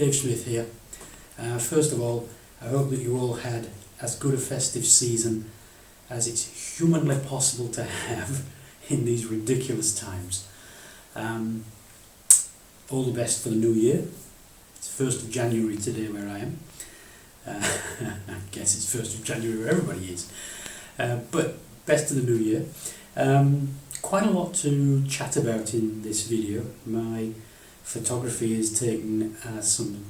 Dave Smith here. First of all, I hope that you all had as good a festive season as it's humanly possible to have in these ridiculous times. All the best for the new year. It's 1st of January today where I am. I guess it's 1st of January where everybody is. But best of the new year. Quite a lot to chat about in this video. My photography has taken some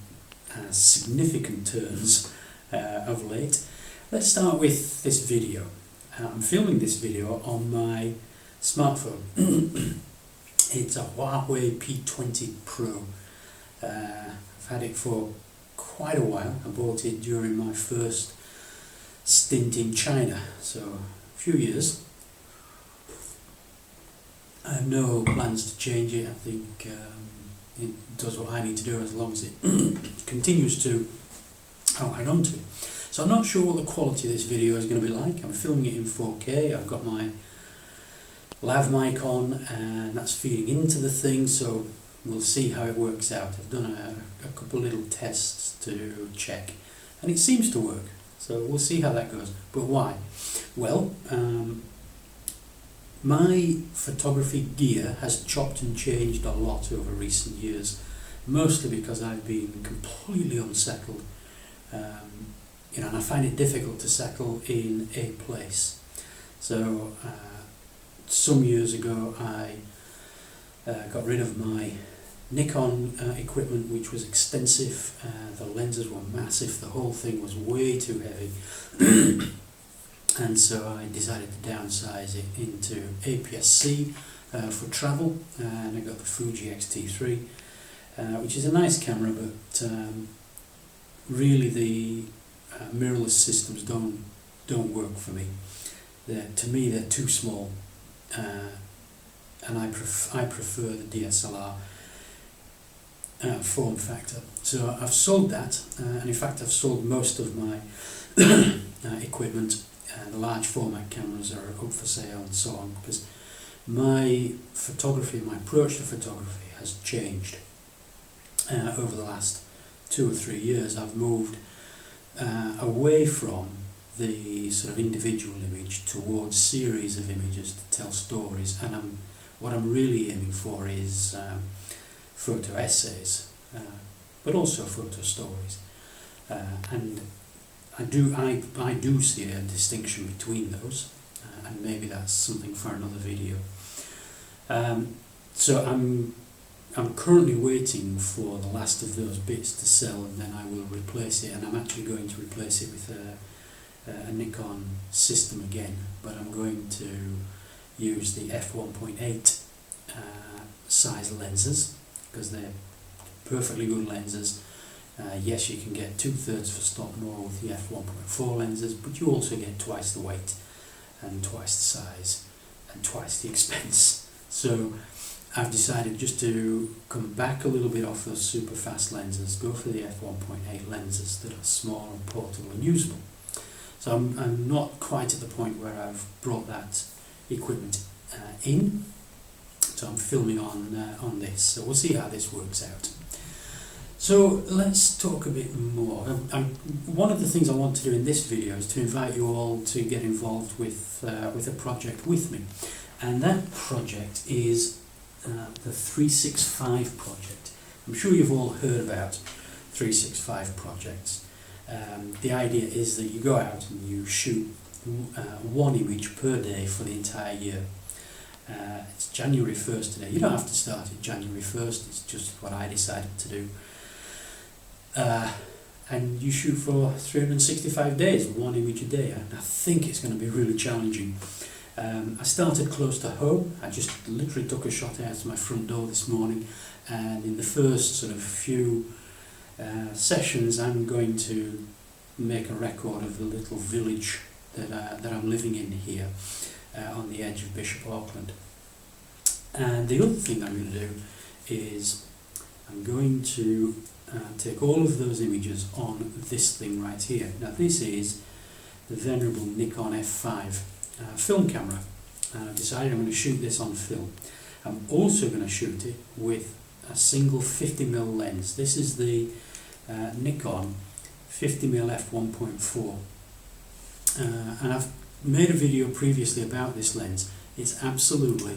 significant turns of late. Let's start with this video. I'm filming this video on my smartphone. It's a Huawei P20 Pro. I've had it for quite a while. I bought it during my first stint in China, so a few years. I have no plans to change it. I think it does what I need to do as long as it continues to hang on to. So I'm not sure what the quality of this video is going to be like. I'm filming it in 4K. I've got my lav mic on and that's feeding into the thing, so we'll see how it works out. I've done a couple little tests to check and it seems to work, so we'll see how that goes. But why? Well, my photography gear has chopped and changed a lot over recent years, mostly because I've been completely unsettled, and I find it difficult to settle in a place. So some years ago I got rid of my Nikon equipment, which was extensive. The lenses were massive, the whole thing was way too heavy. And so I decided to downsize it into APS-C for travel, and I got the Fuji X-T3, which is a nice camera, but really the mirrorless systems don't work for me. To me they're too small, and I prefer the DSLR form factor. So I've sold that, and in fact I've sold most of my equipment. The large format cameras are up for sale and so on, because my photography, my approach to photography has changed over the last 2 or 3 years. I've moved away from the sort of individual image towards series of images to tell stories, and what I'm really aiming for is photo essays, but also photo stories, and I do see a distinction between those, and maybe that's something for another video. So I'm currently waiting for the last of those bits to sell, and then I will replace it, and I'm actually going to replace it with a Nikon system again, but I'm going to use the f1.8 size lenses, because they're perfectly good lenses. Yes, you can get 2/3 for stop more with the f1.4 lenses, but you also get twice the weight and twice the size and twice the expense. So I've decided just to come back a little bit off those super fast lenses, go for the f1.8 lenses that are small and portable and usable. So I'm not quite at the point where I've brought that equipment in, so I'm filming on this. So we'll see how this works out. So let's talk a bit more. One of the things I want to do in this video is to invite you all to get involved with a project with me, and that project is the 365 project. I'm sure you've all heard about 365 projects. The idea is that you go out and you shoot one image per day for the entire year. It's January 1st today. You don't have to start it January 1st, it's just what I decided to do. And you shoot for 365 days, one image a day, and I think it's going to be really challenging. I started close to home. I just literally took a shot out of my front door this morning, and in the first sort of few sessions I'm going to make a record of the little village that I'm living in here on the edge of Bishop Auckland. And the other thing I'm going to do is I'm going to take all of those images on this thing right here. Now this is the venerable Nikon F5 film camera, and I've decided I'm going to shoot this on film. I'm also going to shoot it with a single 50mm lens. This is the Nikon 50mm f1.4, and I've made a video previously about this lens. It's absolutely,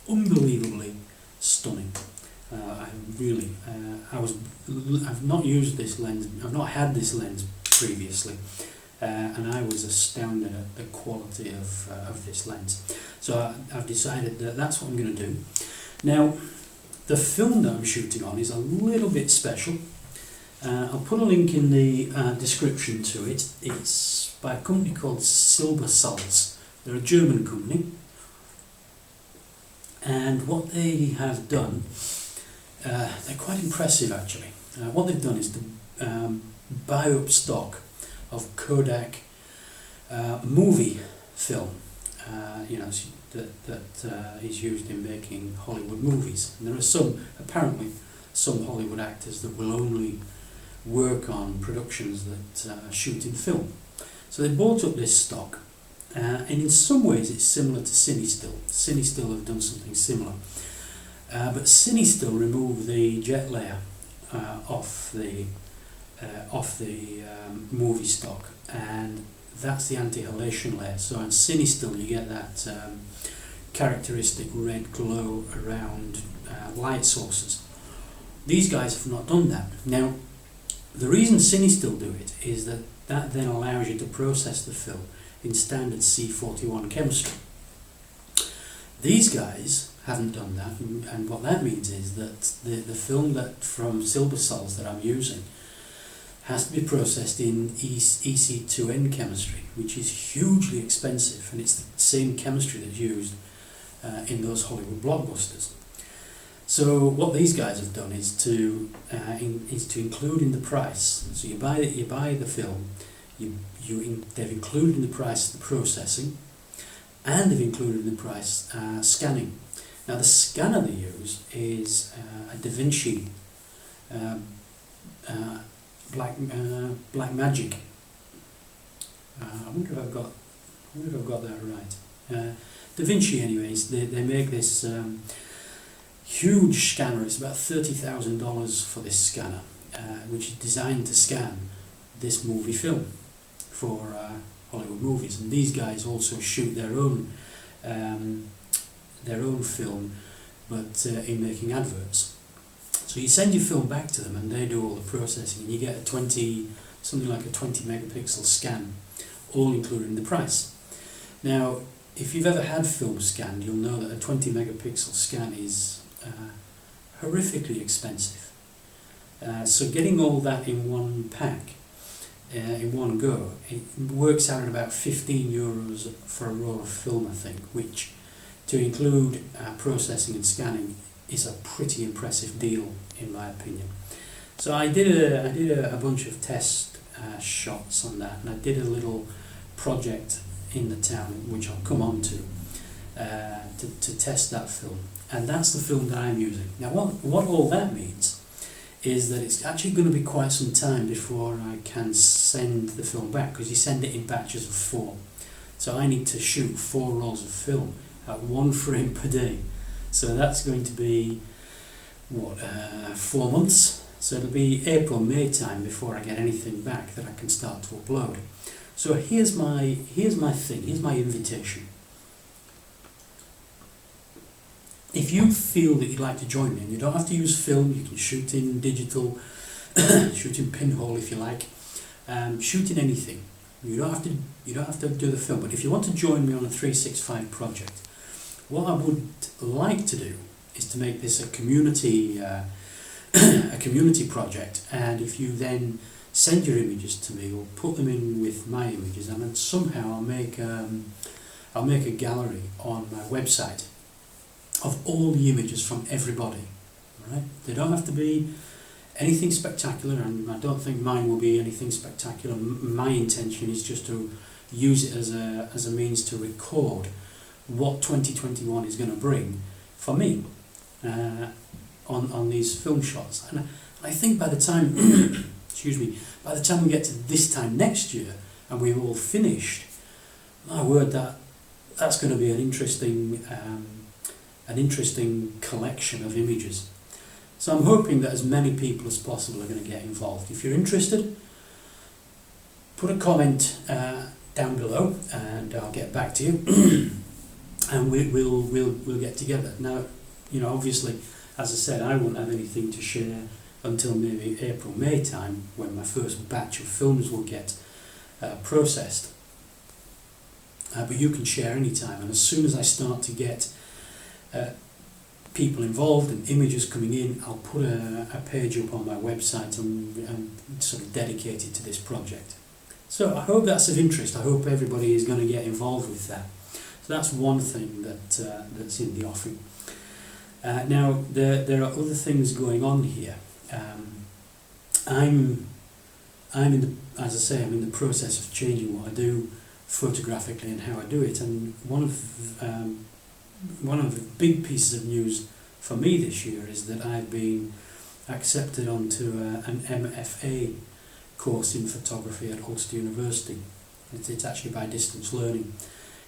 unbelievably stunning. I've not used this lens, I've not had this lens previously, and I was astounded at the quality of this lens. So I've decided that that's what I'm going to do. Now, the film that I'm shooting on is a little bit special. I'll put a link in the description to it. It's by a company called Silbersalz. They're a German company, and what they have done, they're quite impressive actually. What they've done is to buy up stock of Kodak movie film, that is used in making Hollywood movies. And there are apparently some Hollywood actors that will only work on productions that shoot in film. So they bought up this stock, and in some ways it's similar to CineStill. CineStill have done something similar, but CineStill remove the jet layer off the movie stock, and that's the anti-halation layer. So on CineStill you get that characteristic red glow around light sources. These guys have not done that. Now, the reason CineStill do it is that then allows you to process the film in standard C41 chemistry. These guys haven't done that, and what that means is that the film that from Silbersalz that I'm using has to be processed in EC2N chemistry, which is hugely expensive, and it's the same chemistry that's used in those Hollywood blockbusters. So what these guys have done is to include in the price. So you buy the film, they've included in the price the processing, and they've included in the price scanning. Now the scanner they use is a Da Vinci Black Magic. I wonder if I've got that right. Da Vinci, anyways, they make this huge scanner. It's about $30,000 for this scanner, which is designed to scan this movie film for Hollywood movies. And these guys also shoot their own film, but in making adverts. So you send your film back to them, and they do all the processing, and you get something like a 20 megapixel scan, all included in the price. Now, if you've ever had film scanned, you'll know that a 20 megapixel scan is horrifically expensive. So getting all that in one pack, in one go, it works out at about €15 for a roll of film, I think, which, to include processing and scanning, is a pretty impressive deal in my opinion. So I did a bunch of test shots on that, and I did a little project in the town, which I'll come on to test that film, and that's the film that I'm using. Now what all that means is that it's actually going to be quite some time before I can send the film back, because you send it in batches of 4. So I need to shoot 4 rolls of film at 1 frame per day. So that's going to be 4 months. So it'll be April, May time before I get anything back that I can start to upload. So here's my invitation. If you feel that you'd like to join me, and you don't have to use film, you can shoot in digital, shoot in pinhole if you like, shoot in anything. You don't have to do the film, but if you want to join me on a 365 project, what I would like to do is to make this a community project, and if you then send your images to me or put them in with my images, and then somehow I'll make a gallery on my website of all the images from everybody. Right? They don't have to be anything spectacular, and I don't think mine will be anything spectacular. My intention is just to use it as a means to record what 2021 is going to bring for me on these film shots. And I think by the time by the time we get to this time next year and we've all finished, my word, that's going to be an interesting collection of images. So I'm hoping that as many people as possible are going to get involved. If you're interested, put a comment down below and I'll get back to you and we'll get together. Now, you know, obviously, as I said, I won't have anything to share until maybe April, May time, when my first batch of films will get processed. But you can share anytime, and as soon as I start to get people involved and images coming in, I'll put a page up on my website and sort of dedicated to this project. So I hope that's of interest. I hope everybody is going to get involved with that. So that's one thing that's in the offing. Now there are other things going on here. I'm in the, as I say, I'm in the process of changing what I do photographically and how I do it. And one of the big pieces of news for me this year is that I've been accepted onto an MFA course in photography at Ulster University. It's actually by distance learning.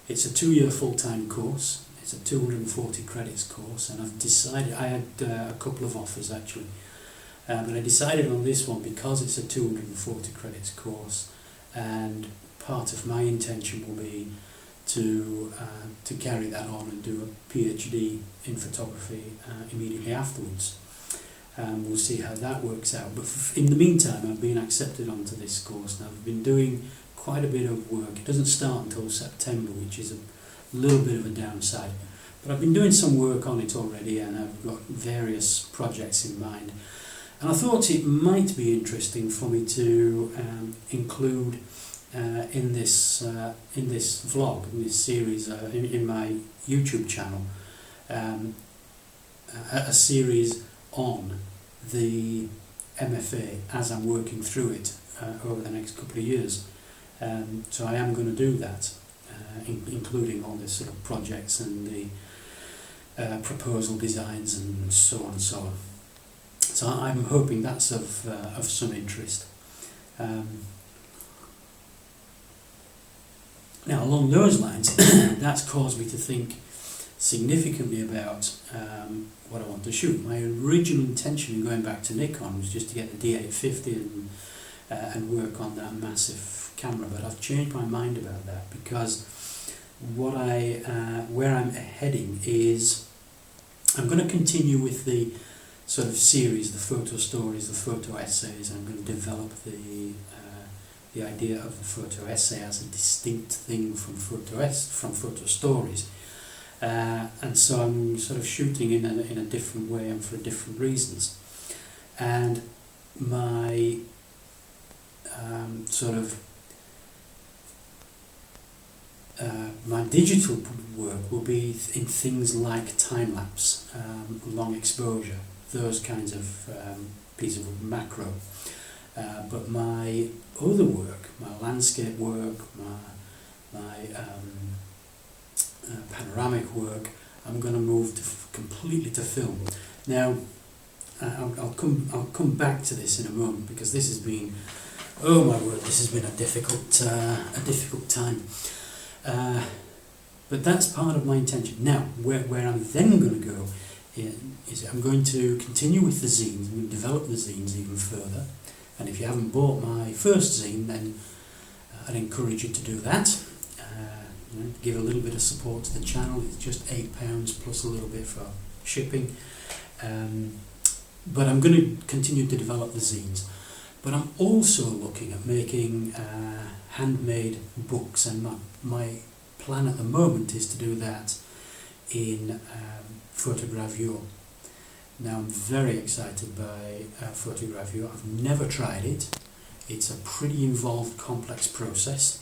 It's a 2-year full-time course. It's a 240 credits course, and I've decided, I had a couple of offers actually, but I decided on this one because it's a 240 credits course, and part of my intention will be to carry that on and do a PhD in photography immediately afterwards. We'll see how that works out, but in the meantime I've been accepted onto this course and I've been doing quite a bit of work. It doesn't start until September, which is a little bit of a downside, but I've been doing some work on it already and I've got various projects in mind, and I thought it might be interesting for me to include in this vlog, in this series, in my YouTube channel, a series on the MFA as I'm working through it over the next couple of years. So I am going to do that, including all the sort of projects and the proposal designs and so on and so on. So I'm hoping that's of some interest. Now, along those lines, that's caused me to think significantly about what I want to shoot. My original intention in going back to Nikon was just to get the D850 and work on that massive camera, but I've changed my mind about that because where I'm heading is I'm going to continue with the sort of series, the photo stories, the photo essays. I'm going to develop the idea of the photo essay as a distinct thing from photo stories, and so I'm sort of shooting in a different way and for different reasons. And my my digital work will be in things like time lapse, long exposure, those kinds of pieces of macro. But my other work, my landscape work, my panoramic work, I'm going to move completely to film. Now, I'll come back to this in a moment because this has been, oh my word, this has been a difficult time. But that's part of my intention. Now, where I'm then going to go is I'm going to continue with the zines. I'm going to develop the zines even further. And if you haven't bought my first zine, then I'd encourage you to do that. Give a little bit of support to the channel. It's just £8 plus a little bit for shipping. But I'm going to continue to develop the zines. But I'm also looking at making handmade books, and my plan at the moment is to do that in Photogravure. Now I'm very excited by Photogravure. I've never tried it. It's a pretty involved, complex process,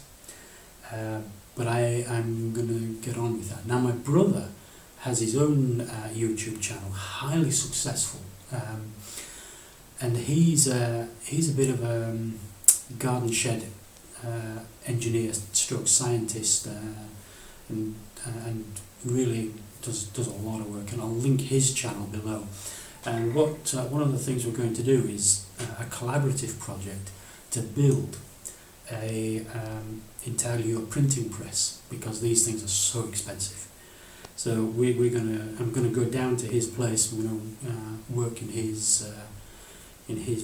but I'm going to get on with that. Now my brother has his own YouTube channel, highly successful, and he's a bit of a garden shed engineer stroke scientist, and really does a lot of work, and I'll link his channel below. And one of the things we're going to do is a collaborative project to build a intaglio printing press, because these things are so expensive. So I'm gonna go down to his place. I'm gonna work in his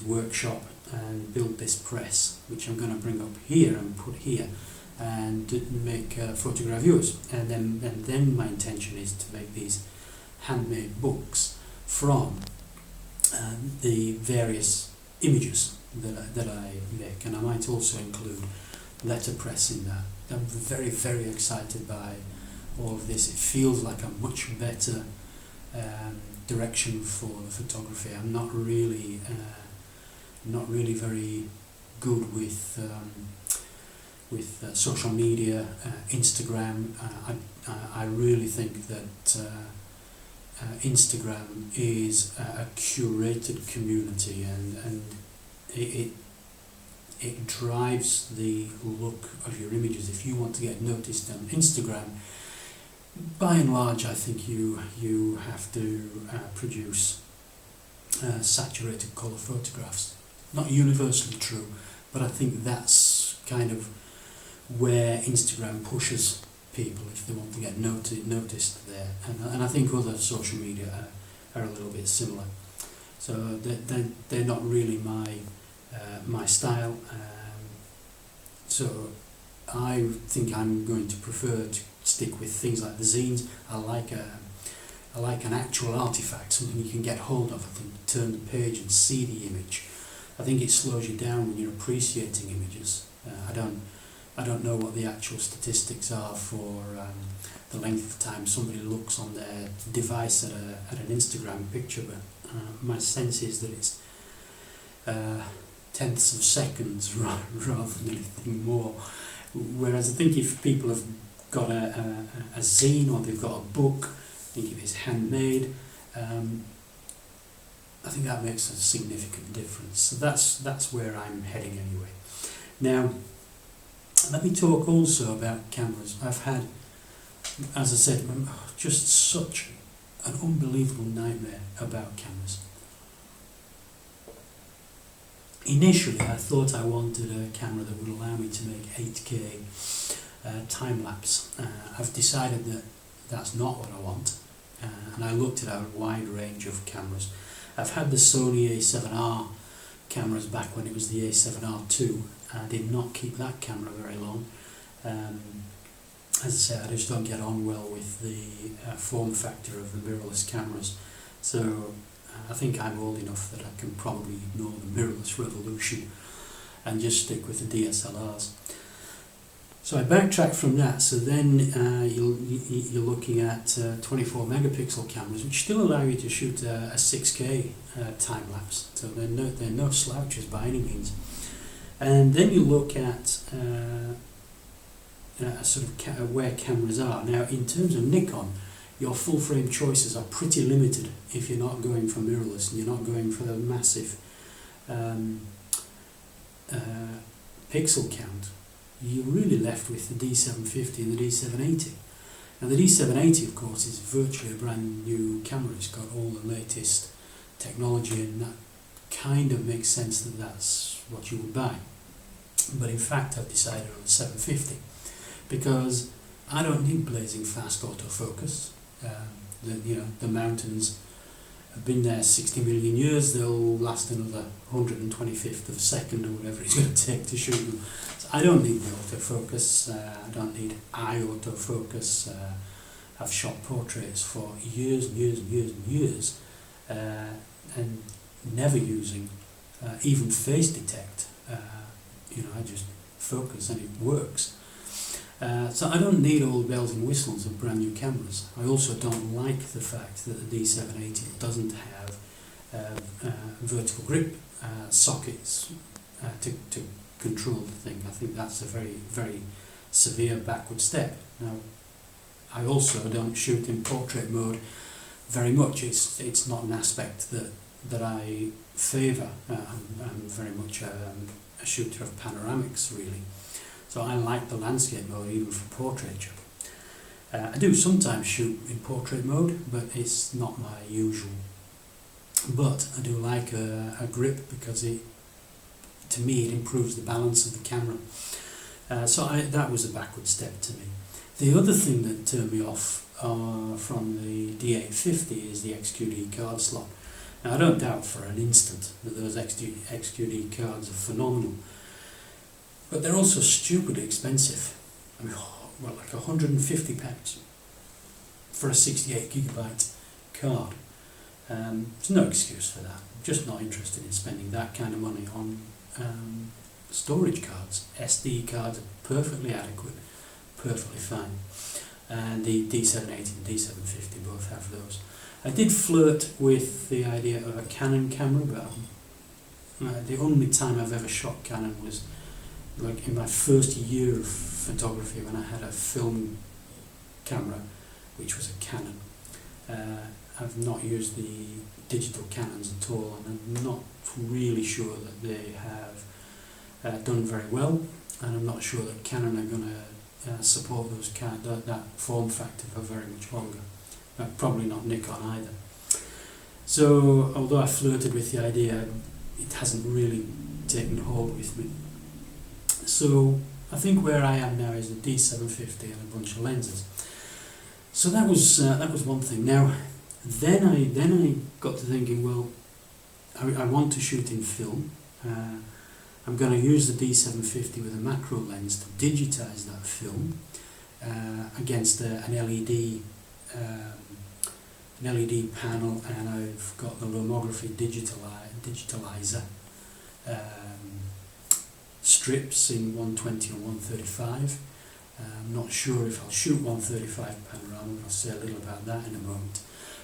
workshop and build this press, which I'm gonna bring up here and put here, and make photogravures. And then my intention is to make these handmade books from the various images that I make, and I might also include letterpress in that. I'm very, very excited by all of this. It feels like a much better direction for the photography. I'm not really very good with social media, Instagram. I really think that Instagram is a curated community, and it drives the look of your images. If you want to get noticed on Instagram, by and large, I think you have to produce saturated colour photographs. Not universally true, but I think that's kind of where Instagram pushes people if they want to get noticed there. And I think other social media are a little bit similar. So they're not really my style. So I think I'm going to prefer to stick with things like the zines. I like an actual artifact, something you can get hold of. I think turn the page and see the image. I think it slows you down when you're appreciating images. I don't know what the actual statistics are for the length of time somebody looks on their device at an Instagram picture, but my sense is that it's tenths of seconds rather than anything more. Whereas I think if people have got a zine or they've got a book, I think if it's handmade, I think that makes a significant difference. So that's where I'm heading anyway. Now, let me talk also about cameras. I've had, as I said, just such an unbelievable nightmare about cameras. Initially, I thought I wanted a camera that would allow me to make 8K time-lapse. I've decided that that's not what I want, and I looked at a wide range of cameras. I've had the Sony A7R cameras back when it was the A7R II. I did not keep that camera very long. As I say, I just don't get on well with the form factor of the mirrorless cameras. So I think I'm old enough that I can probably ignore the mirrorless revolution and just stick with the DSLRs. So I backtracked from that. So then you're looking at 24 megapixel cameras, which still allow you to shoot a 6K time lapse. So they're no slouches by any means. And then you look at sort of where cameras are. Now, in terms of Nikon, your full frame choices are pretty limited if you're not going for mirrorless and you're not going for the massive pixel count. You're really left with the D750 and the D780. Now the D780, of course, is virtually a brand new camera. It's got all the latest technology, and that kind of makes sense that that's what you would buy. But in fact, I've decided on the 750 because I don't need blazing fast autofocus. The mountains have been there 60 million years. They'll last another 125th of a second or whatever it's going to take to shoot them. So I don't need the autofocus. I don't need eye autofocus. I've shot portraits for years and years and years and years, and never using even face detect. I just focus and it works. So I don't need all the bells and whistles of brand new cameras. I also don't like the fact that the D780 doesn't have vertical grip sockets to control the thing. I think that's a very, very severe backward step. Now, I also don't shoot in portrait mode very much. It's not an aspect that I favour. I'm very much a shooter of panoramics, really. So I like the landscape mode even for portraiture. I do sometimes shoot in portrait mode, but it's not my usual. But I do like a grip because to me it improves the balance of the camera. So that was a backward step to me. The other thing that turned me off from the D850 is the XQD card slot. Now I don't doubt for an instant that those XQD cards are phenomenal, but they're also stupidly expensive. I mean, well, like £150 for a 68 gigabyte card. There's no excuse for that. I'm just not interested in spending that kind of money on storage cards. SD cards are perfectly adequate, perfectly fine. And the D780 and D750 both have those. I did flirt with the idea of a Canon camera, but the only time I've ever shot Canon was like in my first year of photography when I had a film camera, which was a Canon. I've not used the digital Canons at all, and I'm not really sure that they have done very well, and I'm not sure that Canon are going to support those that form factor for very much longer. Probably not Nikon either. So, although I flirted with the idea, it hasn't really taken hold with me. So, I think where I am now is a D750 and a bunch of lenses. So that was one thing. Now, then I got to thinking, well, I want to shoot in film. I'm going to use the D750 with a macro lens to digitize that film against an LED panel, and I've got the lomography digitalizer strips in 120 and 135. I'm not sure if I'll shoot 135 panorama, I'll say a little about that in a moment.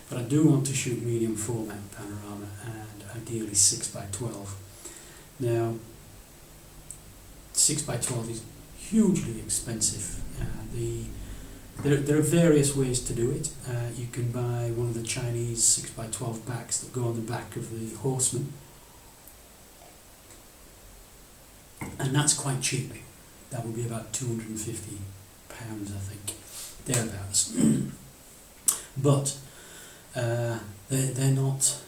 But I do want to shoot medium format panorama, and ideally 6x12. Now, 6x12 is hugely expensive. There are various ways to do it. You can buy one of the Chinese 6x12 backs that go on the back of the Horseman, and that's quite cheap. That would be about £250, I think, thereabouts. But they're not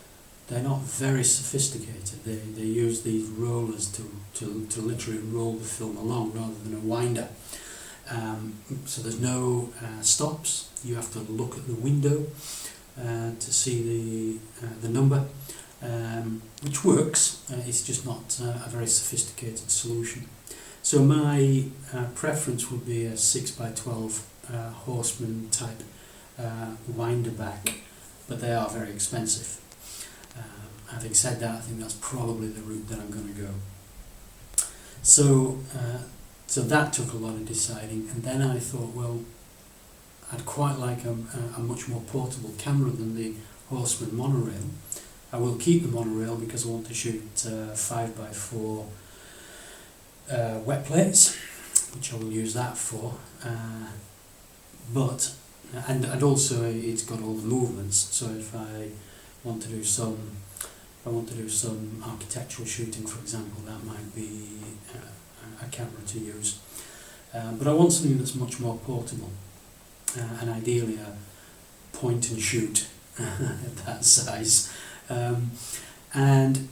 very sophisticated. They use these rollers to literally roll the film along rather than a winder. So there's no stops. You have to look at the window to see the number, which works. It's just not a very sophisticated solution. So my preference would be a 6x12 Horseman type winder back, but they are very expensive. Having said that, I think that's probably the route that I'm going to go. So that took a lot of deciding, and then I thought, well, I'd quite like a much more portable camera than the Horseman monorail. I will keep the monorail because I want to shoot 5x4 wet plates, which I will use that for. And also it's got all the movements. So if I want to do some architectural shooting, for example, that might be a camera to use. But I want something that's much more portable, and ideally a point and shoot at that size. And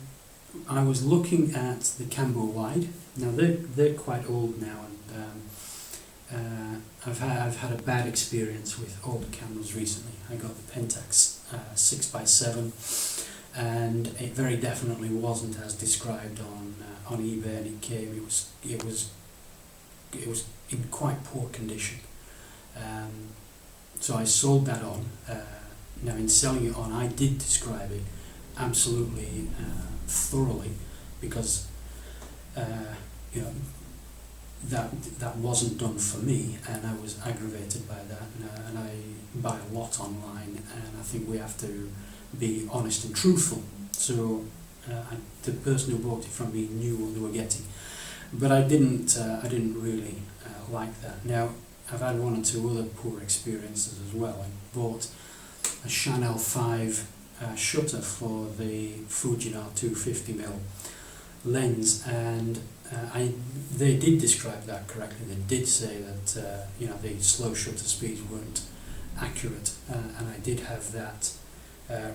I was looking at the Cambo Wide. Now they're quite old now, and I've had a bad experience with older cameras recently. I got the Pentax 6x7, and it very definitely wasn't as described on eBay, and it came. It was in quite poor condition. So I sold that on. Now in selling it on, I did describe it absolutely thoroughly, because that wasn't done for me, and I was aggravated by that, and I buy a lot online, and I think we have to be honest and truthful. So the person who bought it from me knew what they were getting, but I didn't really like that. Now I've had one or two other poor experiences as well. I bought a Chanel 5 shutter for the Fujinon 250mm lens, and they did describe that correctly. They did say that the slow shutter speeds weren't accurate, and I did have that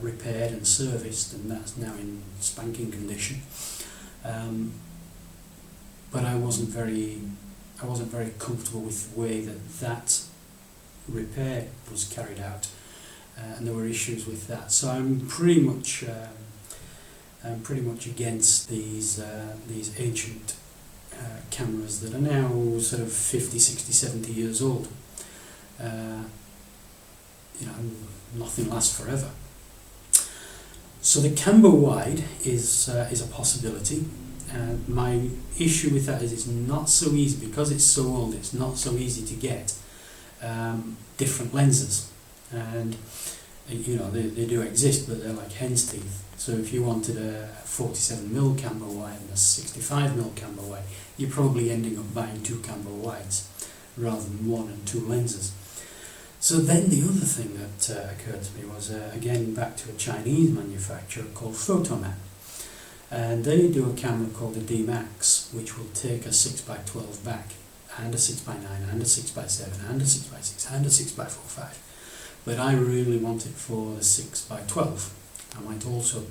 repaired and serviced, and that's now in spanking condition. But I wasn't very comfortable with the way that repair was carried out, and there were issues with that. So I'm pretty much against these ancient cameras that are now sort of 50, 60, 70 years old. Nothing lasts forever. So the camber wide is a possibility. My issue with that is it's not so easy, because it's so old, it's not so easy to get different lenses. And they do exist, but they're like hen's teeth. So if you wanted a 47mm camber wide and a 65mm camber wide, you're probably ending up buying 2 camber wides rather than 1 and 2 lenses. So then the other thing that occurred to me was, again, back to a Chinese manufacturer called Photoman. And they do a camera called a D-Max, which will take a 6x12 back, and a 6x9, and a 6x7, and a 6x6, and a 6x45. But I really want it for the 6x12. I might also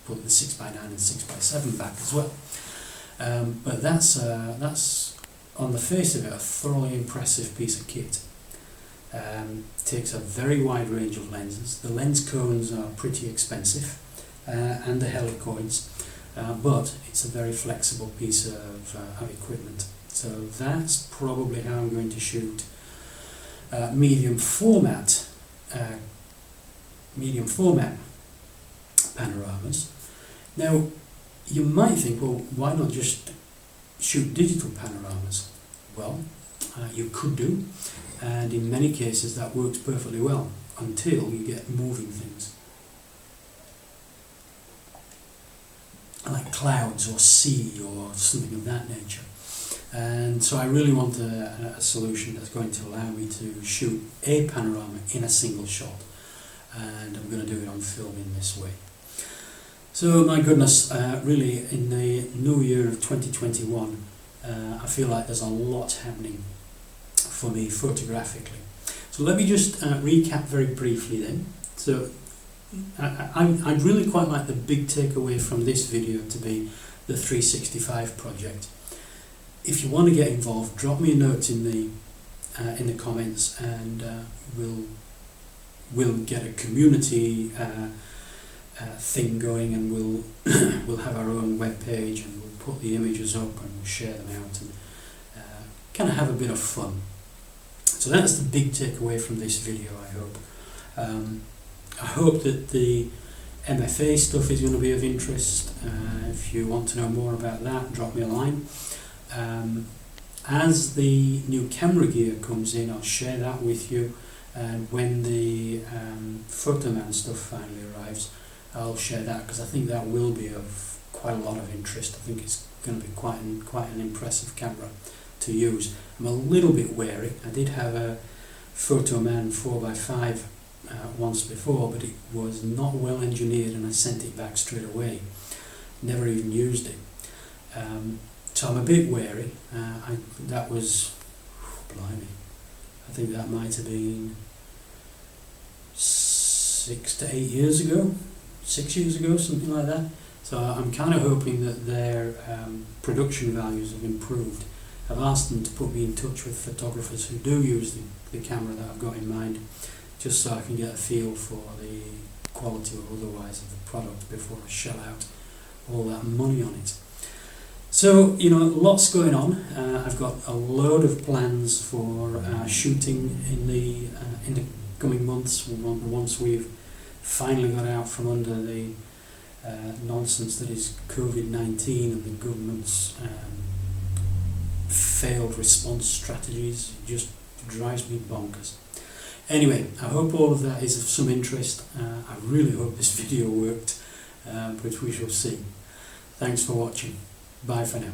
put the 6x9 and 6x7 back as well. But that's on the face of it a thoroughly impressive piece of kit. Takes a very wide range of lenses. The lens cones are pretty expensive, and the helicoids, but it's a very flexible piece of equipment. So that's probably how I'm going to shoot medium format panoramas. Now, you might think, well, why not just shoot digital panoramas? Well, you could do, and in many cases that works perfectly well until you get moving things like clouds or sea or something of that nature. And so I really want a solution that's going to allow me to shoot a panorama in a single shot, and I'm going to do it on film in this way. So my goodness, really in the new year of 2021, I feel like there's a lot happening for me photographically. So let me just recap very briefly then. So I'd really quite like the big takeaway from this video to be the 365 project. If you want to get involved, drop me a note in the comments, and we'll get a community thing going, and we'll have our own web page, and we'll put the images up and we'll share them out, and kind of have a bit of fun. So that's the big takeaway from this video, I hope. I hope that the MFA stuff is going to be of interest. If you want to know more about that, drop me a line. As the new camera gear comes in, I'll share that with you, and when the Photoman stuff finally arrives, I'll share that, because I think that will be of quite a lot of interest. I think it's going to be quite an impressive camera to use. I'm a little bit wary. I did have a Photoman 4x5 once before, but it was not well engineered, and I sent it back straight away. Never even used it. So I'm a bit wary. That was, blimey, I think that might have been 6 to 8 years ago, 6 years ago, something like that. So I'm kind of hoping that their production values have improved. I've asked them to put me in touch with photographers who do use the camera that I've got in mind, just so I can get a feel for the quality or otherwise of the product before I shell out all that money on it. So, lots going on. I've got a load of plans for shooting in the coming months, once we've finally got out from under the nonsense that is COVID-19 and the government's failed response strategies. It just drives me bonkers. Anyway, I hope all of that is of some interest. I really hope this video worked, but we shall see. Thanks for watching. Bye for now.